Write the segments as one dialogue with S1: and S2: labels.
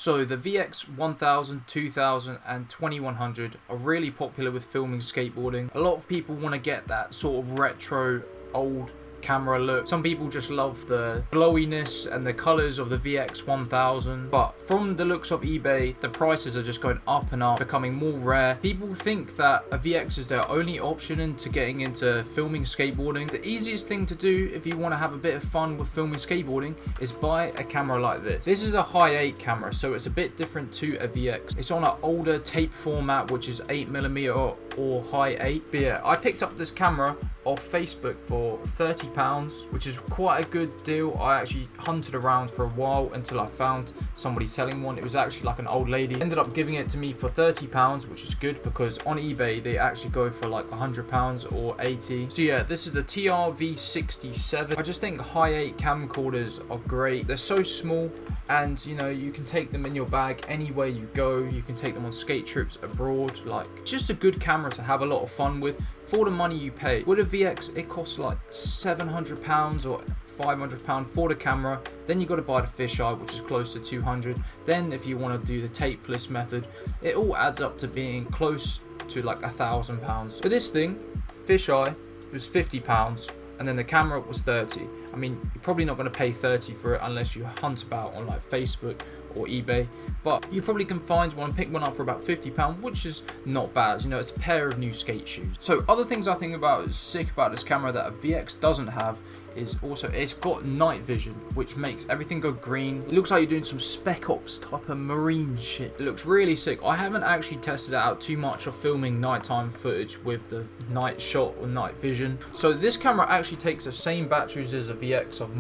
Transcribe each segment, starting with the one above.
S1: So the VX1000, 2000 and 2100 are really popular with filming skateboarding. A lot of people want to get that sort of retro old camera look. Some people just love the glowiness and the colors of the VX1000, but from the looks of eBay, the prices are just going up and up, becoming more rare. People think that a VX is their only option into getting into filming skateboarding. The easiest thing to do if you want to have a bit of fun with filming skateboarding is buy a camera like this. This is a HI-8 camera, so it's a bit different to a VX. It's on an older tape format, which is 8mm or HI-8. But yeah, I picked up this camera off Facebook for £30, which is quite a good deal. I actually hunted around for a while until I found somebody selling one. It was actually like an old lady. Ended up giving it to me for £30, which is good because on eBay they actually go for like £100 or 80. So yeah, this is the VX67. I just think HI-8 camcorders are great. They're so small, and you know, you can take them in your bag anywhere you go. You can take them on skate trips abroad. Like, just a good camera to have a lot of fun with for the money you pay. With a VX, it costs like £700 or £500 for the camera. Then you got to buy the fisheye, which is close to 200. Then if you want to do the tapeless method, it all adds up to being close to like £1,000. For this thing, fisheye was £50, and then the camera was 30. I mean, you're probably not going to pay 30 for it unless you hunt about on like Facebook or eBay, but you probably can find one and pick one up for about £50, which is not bad. You know, it's a pair of new skate shoes. So other things I think about is sick about this camera that a VX doesn't have is also it's got night vision, which makes everything go green. It looks like you're doing some Spec Ops type of marine shit. It looks really sick. I haven't actually tested it out too much of filming nighttime footage with the night shot or night vision. So this camera actually takes the same batteries as a VX. I've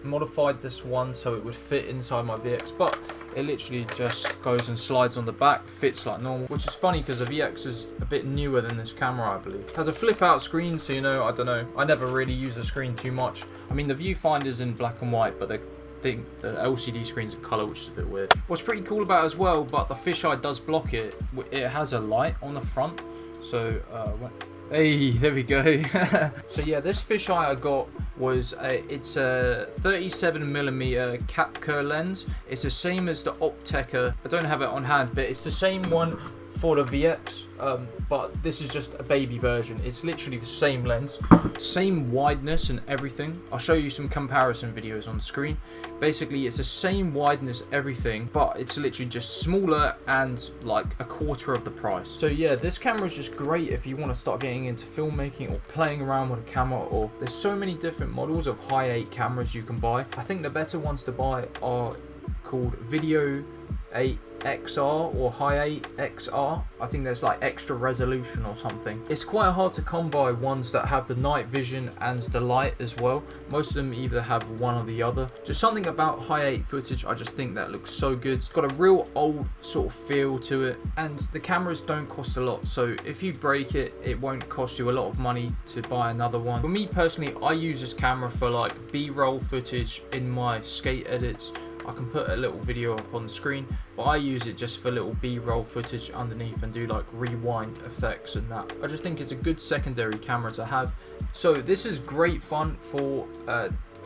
S1: modified this one so it would fit inside my VX, but it literally just goes and slides on the back, fits like normal, which is funny because the VX is a bit newer than this camera, I believe. It has a flip out screen, so you know, I don't know, I never really use the screen too much. I mean, the viewfinder's in black and white, but the LCD screen's in color, which is a bit weird. What's pretty cool about it as well, but the fisheye does block it, it has a light on the front, so hey, there we go. So yeah, this fisheye I got was it's a 37mm Camcorder lens. It's the same as the Optica. I don't have it on hand, but it's the same one for the VX, but this is just a baby version. It's literally the same lens, same wideness and everything. I'll show you some comparison videos on the screen. Basically, it's the same wideness, everything, but it's literally just smaller and like a quarter of the price. So yeah, this camera is just great if you want to start getting into filmmaking or playing around with a camera, or there's so many different models of HI-8 cameras you can buy. I think the better ones to buy are called Video 8 XR or HI-8 XR. I think there's like extra resolution or something. It's quite hard to come by ones that have the night vision and the light as well. Most of them either have one or the other. Just something about HI-8 footage, I just think that looks so good. It's got a real old sort of feel to it, and the cameras don't cost a lot, so if you break it, it won't cost you a lot of money to buy another one. For me personally, I use this camera for like B-roll footage in my skate edits. I can put a little video up on the screen, but I use it just for little B-roll footage underneath and do like rewind effects and that. I just think it's a good secondary camera to have. So this is great fun for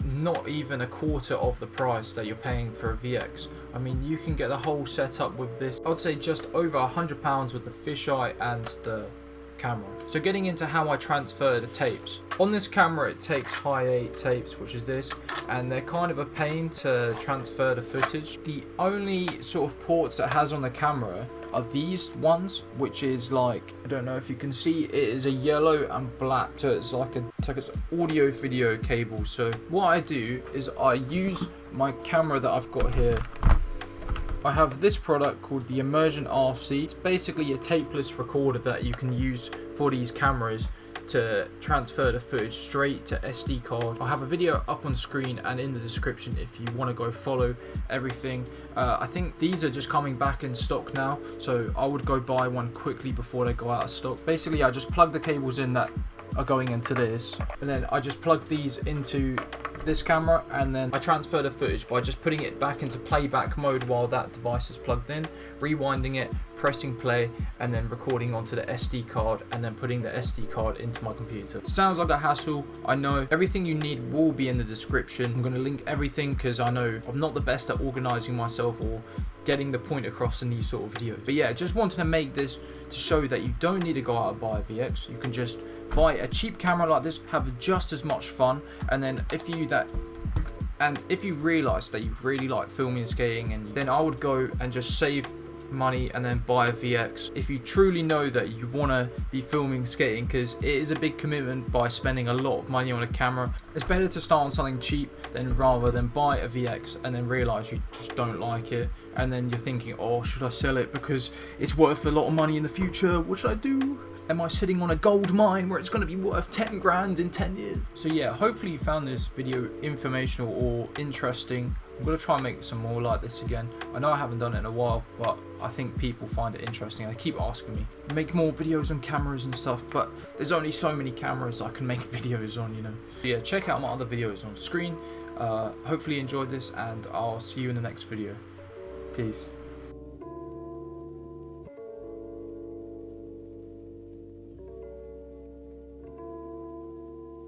S1: not even a quarter of the price that you're paying for a VX. I mean, you can get the whole setup with this. I would say just over £100 with the fisheye and the camera. So getting into how I transfer the tapes. On this camera it takes HI-8 tapes, which is this, and they're kind of a pain to transfer the footage. The only sort of ports it has on the camera are these ones, which is like, I don't know if you can see, it is a yellow and black, so it's like an audio video cable. So what I do is I use my camera that I've got here. I have this product called the Immersion RC. It's basically a tapeless recorder that you can use for these cameras to transfer the footage straight to SD card. I'll have a video up on screen and in the description if you want to go follow everything. I think these are just coming back in stock now, so I would go buy one quickly before they go out of stock. Basically, I just plug the cables in that are going into this, and then I just plug these into this camera, and then I transfer the footage by just putting it back into playback mode while that device is plugged in, rewinding it, pressing play, and then recording onto the SD card, and then putting the SD card into my computer. Sounds like a hassle, I know. Everything you need will be in the description. I'm going to link everything because I know I'm not the best at organizing myself or getting the point across in these sort of videos. But yeah, just wanted to make this to show that you don't need to go out and buy a VX. You can just buy a cheap camera like this, have just as much fun, and then if you realise that you really like filming and skating, and then I would go and just save money and then buy a VX if you truly know that you want to be filming skating, because it is a big commitment by spending a lot of money on a camera. It's better to start on something cheap rather than buy a VX and then realise you just don't like it, and then you're thinking, oh, should I sell it because it's worth a lot of money in the future? What should I do? Am I sitting on a gold mine where it's going to be worth 10 grand in 10 years? So yeah, hopefully you found this video informational or interesting. I'm going to try and make some more like this again. I know I haven't done it in a while, but I think people find it interesting. They keep asking me, make more videos on cameras and stuff, but there's only so many cameras I can make videos on, you know. So yeah, check out my other videos on screen. Hopefully you enjoyed this, and I'll see you in the next video. Peace.